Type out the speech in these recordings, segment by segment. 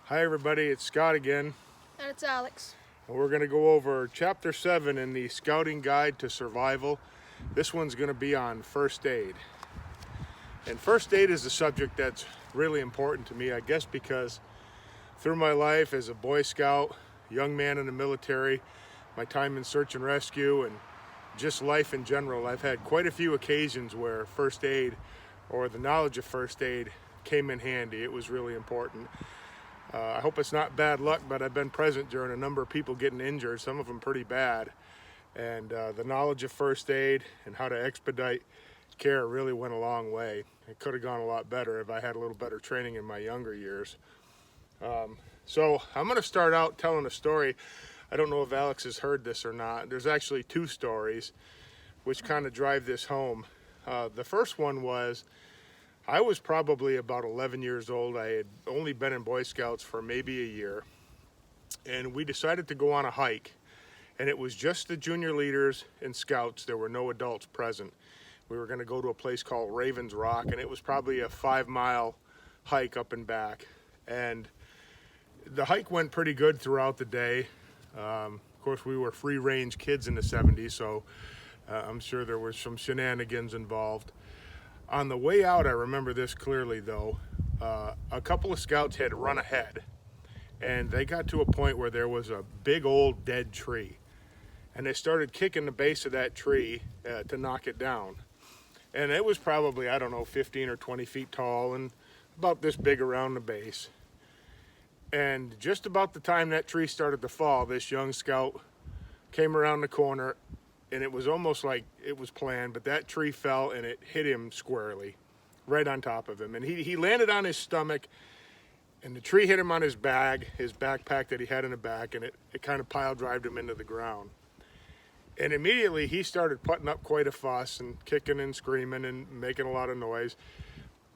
Hi everybody, it's Scott again, And it's Alex. and we're going to go over Chapter 7 in the Scouting Guide to Survival. This one's going to be on first aid. And first aid is a subject that's really important to me, I guess, because through my life as a Boy Scout, young man in the military, my time in search and rescue, and just life in general, I've had quite a few occasions where first aid or the knowledge of first aid came in handy. It was really important. I hope it's not bad luck, but I've been present during a number of people getting injured, some of them pretty bad. And the knowledge of first aid and how to expedite care really went a long way. It could have gone a lot better if I had a little better training in my younger years. So I'm going to start out telling a story. I don't know if Alex has heard this or not. There's actually two stories which kind of drive this home. The first one was I was probably about 11 years old. I had only been in Boy Scouts for maybe a year, and we decided to go on a hike. And it was just the junior leaders and scouts. There were no adults present. We were going to go to a place called Ravens Rock, and it was probably a 5-mile hike up and back. And the hike went pretty good throughout the day. Of course, we were free-range kids in the 70s, so I'm sure there was some shenanigans involved. On the way out, I remember this clearly though, a couple of scouts had run ahead and they got to a point where there was a big old dead tree, and they started kicking the base of that tree to knock it down. And it was probably, I don't know, 15 or 20 feet tall and about this big around the base. And just about the time that tree started to fall, this young scout came around the corner, and it was almost like it was planned, but that tree fell and it hit him squarely, right on top of him. And he landed on his stomach, and the tree hit him on his bag, his backpack that he had in the back, and it kind of pile drived him into the ground. And immediately he started putting up quite a fuss and kicking and screaming and making a lot of noise.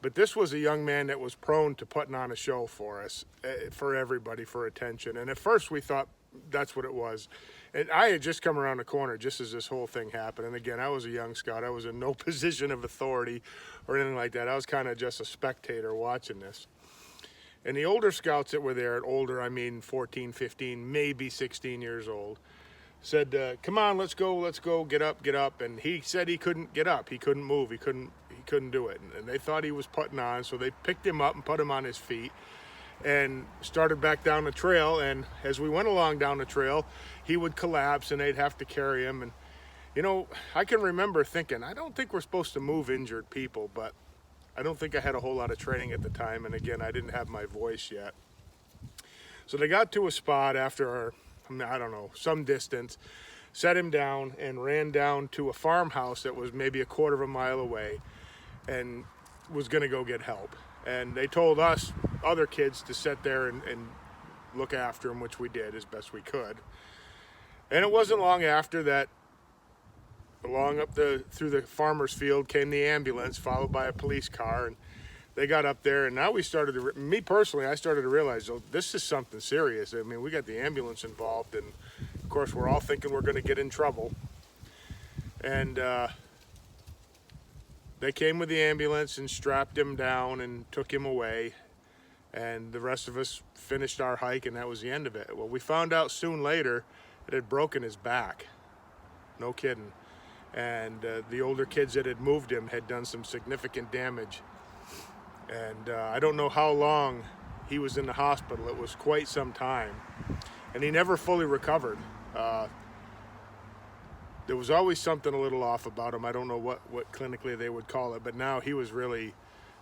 But this was a young man that was prone to putting on a show for us, for everybody, for attention. And at first we thought that's what it was. And I had just come around the corner just as this whole thing happened. And again, I was a young scout. I was in no position of authority or anything like that. I was kind of just a spectator watching this. And the older scouts that were there, older, I mean 14, 15, maybe 16 years old, said, come on, let's go, get up. And he said he couldn't get up. He couldn't move. He couldn't do it. And they thought he was putting on, so they picked him up and put him on his feet and started back down the trail. And as we went along down the trail, he would collapse and they'd have to carry him. And you know, I can remember thinking, I don't think we're supposed to move injured people, but I don't think I had a whole lot of training at the time. And again, I didn't have my voice yet. So they got to a spot after, I don't know, some distance, set him down and ran down to a farmhouse that was maybe a quarter of a mile away and was going to go get help. And they told us, other kids, to sit there and look after him, which we did as best we could. And it wasn't long after that, along up through the farmer's field came the ambulance, followed by a police car, and they got up there. And now we started to, me personally, I started to realize, oh, this is something serious. I mean, we got the ambulance involved, and of course we're all thinking we're going to get in trouble. And they came with the ambulance and strapped him down and took him away. And the rest of us finished our hike, and that was the end of it. Well, we found out soon later it had broken his back. No kidding. And the older kids that had moved him had done some significant damage. And I don't know how long he was in the hospital. It was quite some time. And he never fully recovered. There was always something a little off about him. I don't know what clinically they would call it, but now he was really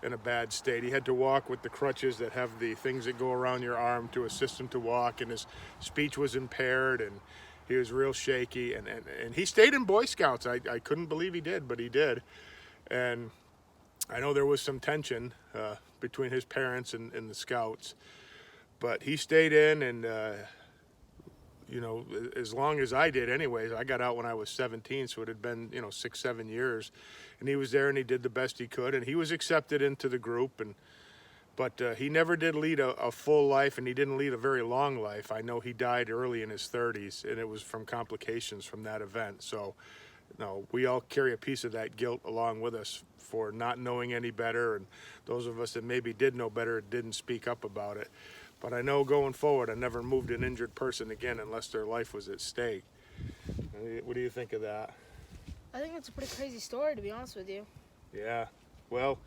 in a bad state. He had to walk with the crutches that have the things that go around your arm to assist him to walk, and his speech was impaired, and he was real shaky. And he stayed in Boy Scouts. I couldn't believe he did, but he did. And I know there was some tension between his parents and the Scouts, but he stayed in, and you know, as long as I did anyways. I got out when I was 17, so it had been, 6, 7 years. And he was there and he did the best he could, and he was accepted into the group. But he never did lead a full life, and he didn't lead a very long life. I know he died early in his 30s, and it was from complications from that event. So no, we all carry a piece of that guilt along with us for not knowing any better, and those of us that maybe did know better didn't speak up about it. But I know going forward, I never moved an injured person again unless their life was at stake. What do you think of that? I think it's a pretty crazy story, to be honest with you. Yeah, well,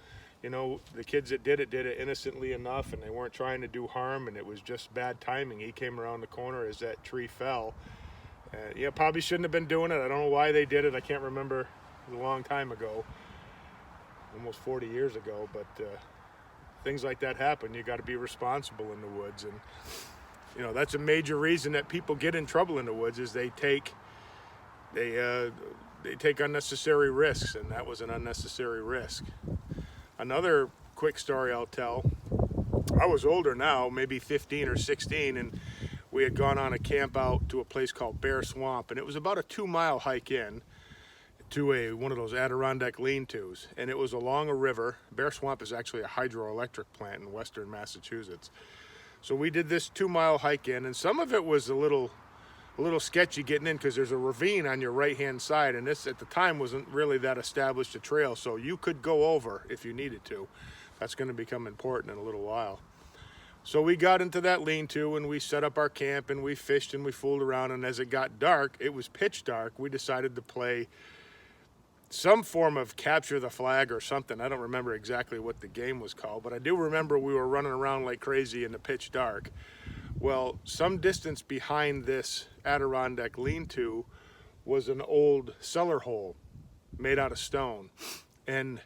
you know, the kids that did it innocently enough, and they weren't trying to do harm, and it was just bad timing. He came around the corner as that tree fell. Yeah, probably shouldn't have been doing it. I don't know why they did it. I can't remember. It was a long time ago, almost 40 years ago, but things like that happen. You got to be responsible in the woods, and you know, that's a major reason that people get in trouble in the woods is they take unnecessary risks, and that was an unnecessary risk. Another quick story I'll tell. I was older now, maybe 15 or 16, and we had gone on a camp out to a place called Bear Swamp, and it was about a 2-mile hike in to one of those Adirondack lean-tos, and it was along a river. Bear Swamp is actually a hydroelectric plant in western Massachusetts. So we did this 2-mile hike in, and some of it was a little sketchy getting in because there's a ravine on your right-hand side, and this at the time wasn't really that established a trail, so you could go over if you needed to. That's going to become important in a little while. So we got into that lean-to and we set up our camp and we fished and we fooled around, and as it got dark, it was pitch dark, we decided to play some form of capture the flag or something. I don't remember exactly what the game was called, but I do remember we were running around like crazy in the pitch dark. Well, some distance behind this Adirondack lean-to was an old cellar hole made out of stone, and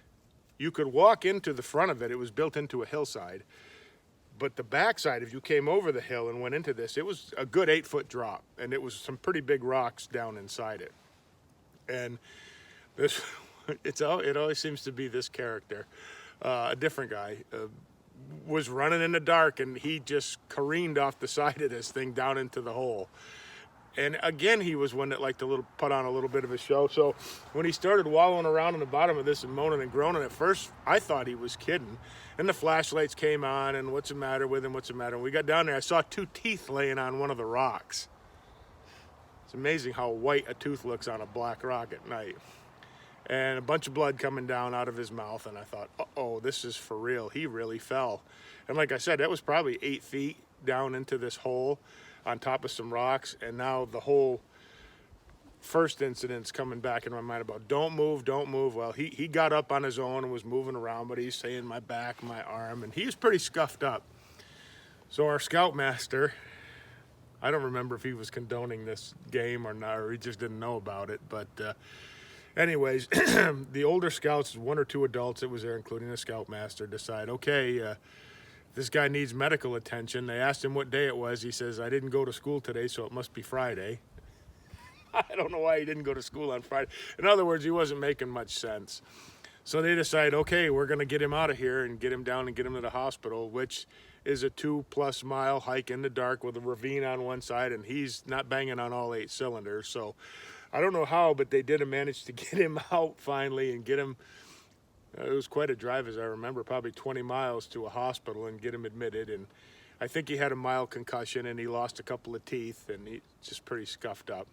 you could walk into the front of it. It was built into a hillside, but the backside, if you came over the hill and went into this, it was a good 8-foot drop, and it was some pretty big rocks down inside it. And this, it always seems to be this character, a different guy, was running in the dark, and he just careened off the side of this thing down into the hole. And again, he was one that liked to put on a little bit of a show. So when he started wallowing around on the bottom of this and moaning and groaning, at first I thought he was kidding. And the flashlights came on, and what's the matter with him, what's the matter? When we got down there, I saw 2 teeth laying on one of the rocks. It's amazing how white a tooth looks on a black rock at night. And a bunch of blood coming down out of his mouth, and I thought, uh-oh, this is for real. He really fell. And like I said, that was probably 8 feet down into this hole on top of some rocks, and now the whole first incident's coming back in my mind about don't move, don't move. Well, he got up on his own and was moving around, but he's saying my back, my arm, and he was pretty scuffed up. So our scoutmaster, I don't remember if he was condoning this game or not, or he just didn't know about it, but anyways, the older scouts, 1 or 2 adults that was there, including the scoutmaster, decide, okay, this guy needs medical attention. They asked him what day it was. He says, I didn't go to school today, so it must be Friday. I don't know why he didn't go to school on Friday. In other words, he wasn't making much sense. So they decide, okay, we're going to get him out of here and get him down and get him to the hospital, which is a 2+ mile hike in the dark with a ravine on one side, and he's not banging on all 8 cylinders. So I don't know how, but they did manage to get him out finally and get him. It was quite a drive, as I remember, probably 20 miles to a hospital and get him admitted. And I think he had a mild concussion and he lost a couple of teeth, and he's just pretty scuffed up.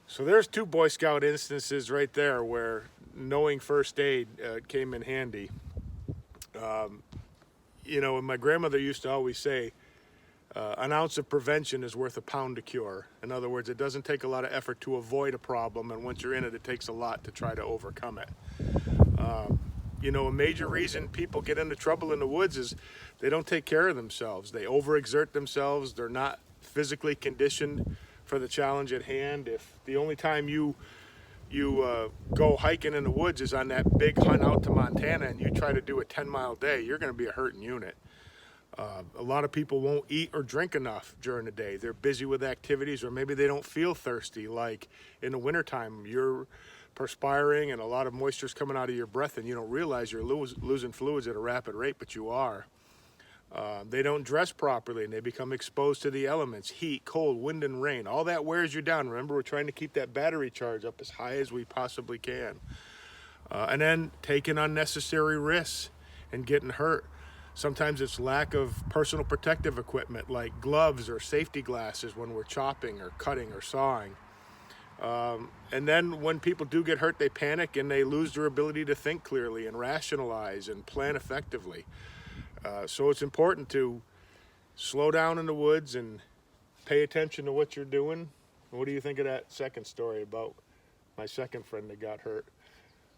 So there's 2 Boy Scout instances right there where knowing first aid came in handy. You know, and my grandmother used to always say, an ounce of prevention is worth a pound to cure. In other words, it doesn't take a lot of effort to avoid a problem, and once you're in it, it takes a lot to try to overcome it. You know, a major reason people get into trouble in the woods is they don't take care of themselves. They overexert themselves. They're not physically conditioned for the challenge at hand. If the only time you go hiking in the woods is on that big hunt out to Montana and you try to do a 10-mile day, you're going to be a hurting unit. A lot of people won't eat or drink enough during the day. They're busy with activities, or maybe they don't feel thirsty. Like in the wintertime, you're perspiring and a lot of moisture's coming out of your breath, and you don't realize you're losing fluids at a rapid rate, but you are. They don't dress properly, and they become exposed to the elements, heat, cold, wind, and rain. All that wears you down. Remember, we're trying to keep that battery charge up as high as we possibly can. And then taking unnecessary risks and getting hurt. Sometimes it's lack of personal protective equipment like gloves or safety glasses when we're chopping or cutting or sawing. And then when people do get hurt, they panic and they lose their ability to think clearly and rationalize and plan effectively. So it's important to slow down in the woods and pay attention to what you're doing. What do you think of that second story about my second friend that got hurt?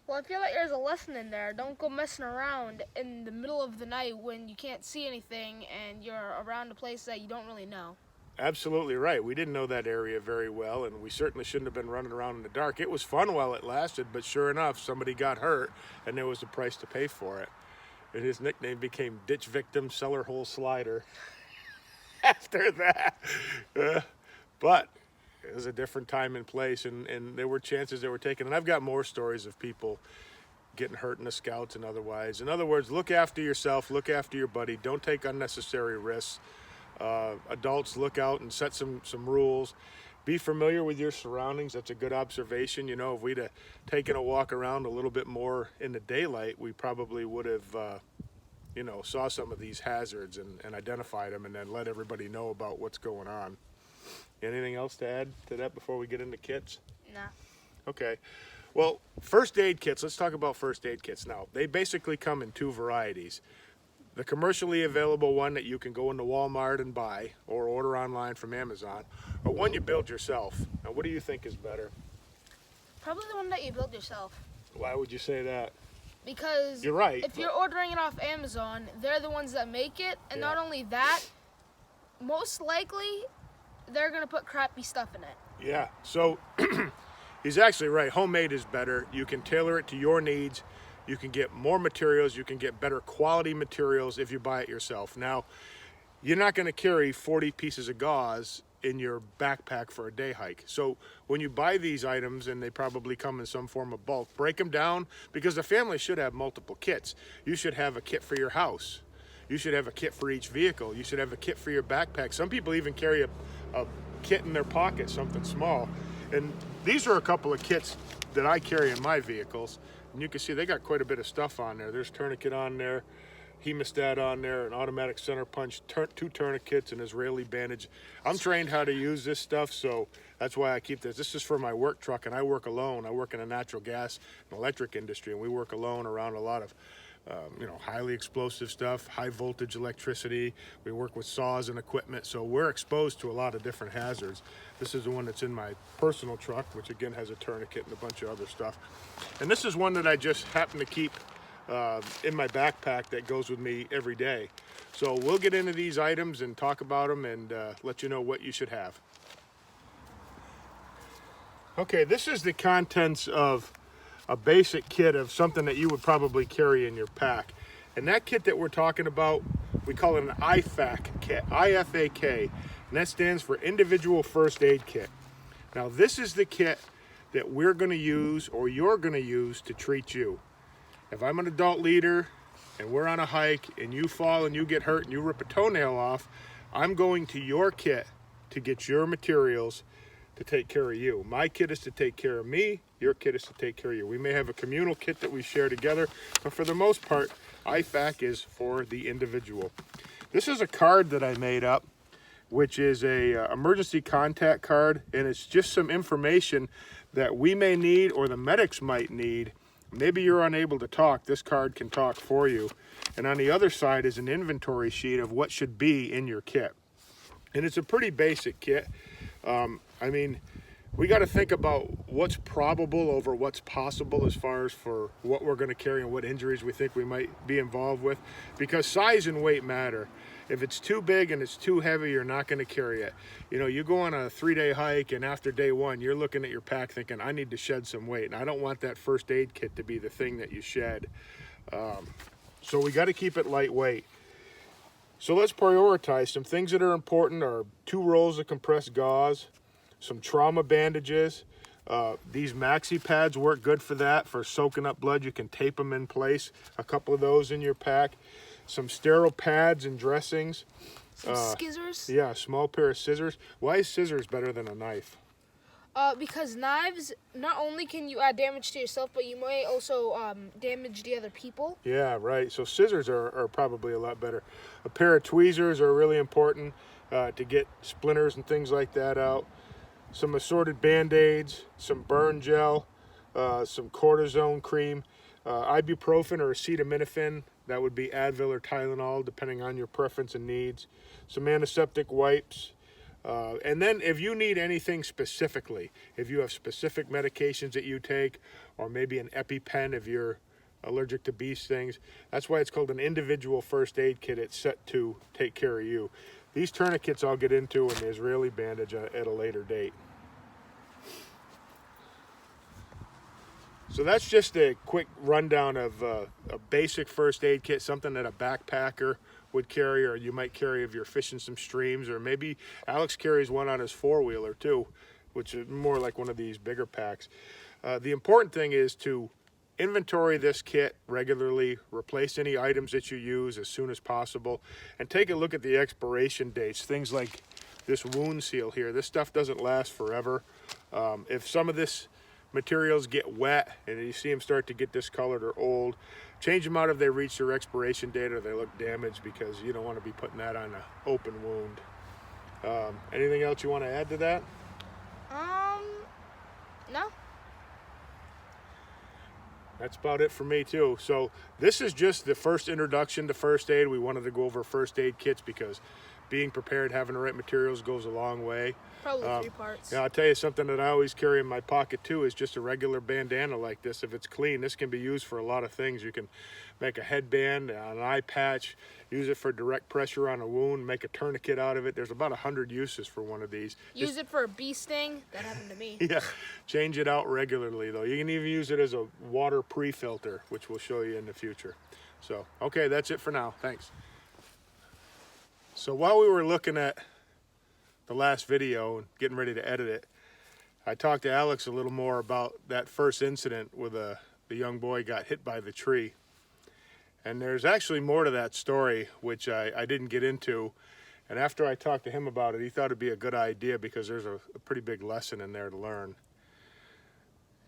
Well, I feel like there's a lesson in there. Don't go messing around in the middle of the night when you can't see anything and you're around a place that you don't really know. Absolutely right. We didn't know that area very well, and we certainly shouldn't have been running around in the dark. It was fun while it lasted, but sure enough, somebody got hurt, and there was a price to pay for it. And his nickname became Ditch Victim Cellar Hole Slider after that. But it was a different time and place, and there were chances that were taken. And I've got more stories of people getting hurt in the scouts and otherwise. In other words, look after yourself, look after your buddy. Don't take unnecessary risks. Adults, look out and set some rules. Be familiar with your surroundings. That's a good observation. You know, if we'd have taken a walk around a little bit more in the daylight, we probably would have, saw some of these hazards and identified them and then let everybody know about what's going on. Anything else to add to that before we get into kits? Nah. Okay. Well, first aid kits, let's talk about first aid kits now. They basically come in two varieties. The commercially available one that you can go into Walmart and buy or order online from Amazon, or one you build yourself. Now, what do you think is better? Probably the one that you built yourself. Why would you say that? Because You're right. if you're ordering it off Amazon, they're the ones that make it. And Yeah. not only that, most likely they're going to put crappy stuff in it. Yeah, so he's actually right. Homemade is better. You can tailor it to your needs. You can get more materials. You can get better quality materials if you buy it yourself. Now, you're not going to carry 40 pieces of gauze in your backpack for a day hike. So when you buy these items, and they probably come in some form of bulk, break them down, because the family should have multiple kits. You should have a kit for your house. You should have a kit for each vehicle. You should have a kit for your backpack. Some people even carry a kit in their pocket, something small. And these are a couple of kits that I carry in my vehicles. And you can see they got quite a bit of stuff on there. There's tourniquet on there, hemostat on there, an automatic center punch, two tourniquets, an Israeli bandage. I'm trained how to use this stuff, so that's why I keep this. This is for my work truck, and I work alone. I work in a natural gas and electric industry, and we work alone around a lot of highly explosive stuff, high voltage electricity. We work with saws and equipment, so we're exposed to a lot of different hazards. This is the one that's in my personal truck, which again has a tourniquet and a bunch of other stuff. And this is one that I just happen to keep in my backpack that goes with me every day. So we'll get into these items and talk about them and let you know what you should have. Okay, this is the contents of a basic kit of something that you would probably carry in your pack. And that kit that we're talking about, we call it an IFAK kit, I-F-A-K, and that stands for Individual First Aid Kit. Now this is the kit that we're gonna use, or you're gonna use, to treat you. If I'm an adult leader and we're on a hike and you fall and you get hurt and you rip a toenail off, I'm going to your kit to get your materials to take care of you. My kit is to take care of me, your kit is to take care of you. We may have a communal kit that we share together, but for the most part, IFAK is for the individual. This is a card that I made up, which is a emergency contact card, and it's just some information that we may need or the medics might need. Maybe you're unable to talk, this card can talk for you. And on the other side is an inventory sheet of what should be in your kit. And it's a pretty basic kit. We got to think about what's probable over what's possible as far as for what we're going to carry and what injuries we think we might be involved with, because size and weight matter. If it's too big and it's too heavy, you're not going to carry it. You know, you go on a 3-day hike and after day one, you're looking at your pack thinking, I need to shed some weight. And I don't want that first aid kit to be the thing that you shed. So we got to keep it lightweight. So let's prioritize. Some things that are important are 2 rolls of compressed gauze, some trauma bandages. These maxi pads work good for that, for soaking up blood. You can tape them in place. A couple of those in your pack. Some sterile pads and dressings. Some scissors. Yeah, a small pair of scissors. Why is scissors better than a knife? Because knives, not only can you add damage to yourself, but you may also damage the other people. Yeah, right. So scissors are probably a lot better. A pair of tweezers are really important to get splinters and things like that out. some assorted Band-Aids, some burn gel, some cortisone cream, ibuprofen or acetaminophen, that would be Advil or Tylenol depending on your preference and needs, some antiseptic wipes, and then if you need anything specifically, if you have specific medications that you take, or maybe an EpiPen if you're allergic to bee stings, that's why it's called an individual first aid kit. It's set to take care of you. These tourniquets I'll get into in the Israeli bandage at a later date. So that's just a quick rundown of a basic first aid kit, something that a backpacker would carry, or you might carry if you're fishing some streams, or maybe Alex carries one on his four-wheeler too, which is more like one of these bigger packs. The important thing is to inventory this kit regularly, replace any items that you use as soon as possible, and take a look at the expiration dates. Things like this wound seal here, this stuff doesn't last forever. If some of this materials get wet and you see them start to get discolored or old, change them out if they reach their expiration date or they look damaged, because you don't want to be putting that on an open wound. Anything else you want to add to that? No. That's about it for me too. So this is just the first introduction to first aid. We wanted to go over first aid kits because being prepared, having the right materials goes a long way. Probably 3 parts. Yeah, I'll tell you something that I always carry in my pocket too is just a regular bandana like this. If it's clean, this can be used for a lot of things. You can make a headband, an eye patch, use it for direct pressure on a wound, make a tourniquet out of it. There's about 100 uses for one of these. Use it for a bee sting. That happened to me. Yeah, change it out regularly though. You can even use it as a water pre-filter, which we'll show you in the future. So, okay, that's it for now. Thanks. So while we were looking at the last video and getting ready to edit it, I talked to Alex a little more about that first incident where the young boy got hit by the tree. And there's actually more to that story, which I didn't get into. And after I talked to him about it, he thought it'd be a good idea because there's a pretty big lesson in there to learn.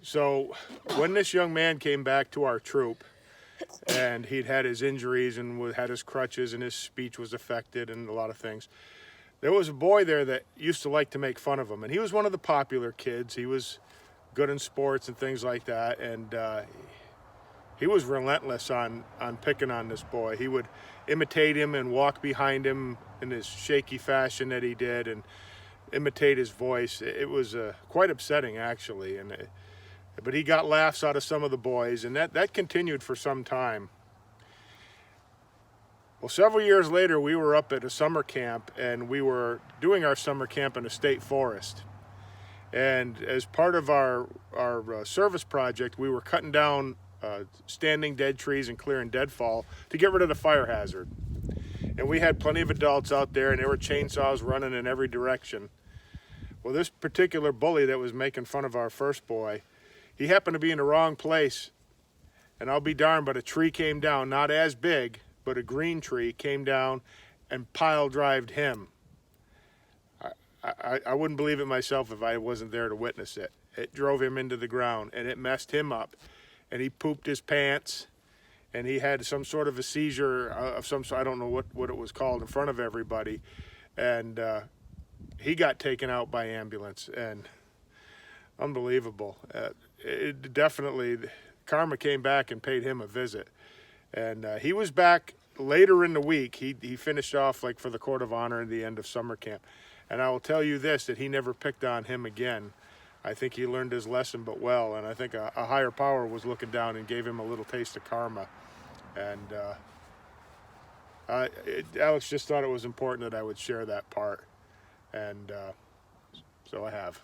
So when this young man came back to our troop, and he'd had his injuries and had his crutches and his speech was affected and a lot of things, there was a boy there that used to like to make fun of him. And he was one of the popular kids. He was good in sports and things like that. And he was relentless on picking on this boy. He would imitate him and walk behind him in his shaky fashion that he did and imitate his voice. It was quite upsetting, actually. But he got laughs out of some of the boys, and that continued for some time. Well, several years later, we were up at a summer camp, and we were doing our summer camp in a state forest. And as part of our service project, we were cutting down standing dead trees and clearing deadfall to get rid of the fire hazard. And we had plenty of adults out there, and there were chainsaws running in every direction. Well, this particular bully that was making fun of our first boy, he happened to be in the wrong place, and I'll be darned, but a tree came down, not as big, but a green tree came down and pile-drived him. I wouldn't believe it myself if I wasn't there to witness it. It drove him into the ground, and it messed him up, and he pooped his pants, and he had some sort of a seizure of some sort. I don't know what it was called, in front of everybody, and he got taken out by ambulance, and unbelievable. It definitely, karma came back and paid him a visit. And he was back later in the week. He finished off like for the Court of Honor at the end of summer camp. And I will tell you this, that he never picked on him again. I think he learned his lesson but well, and I think a higher power was looking down and gave him a little taste of karma. And Alex just thought it was important that I would share that part. And so I have.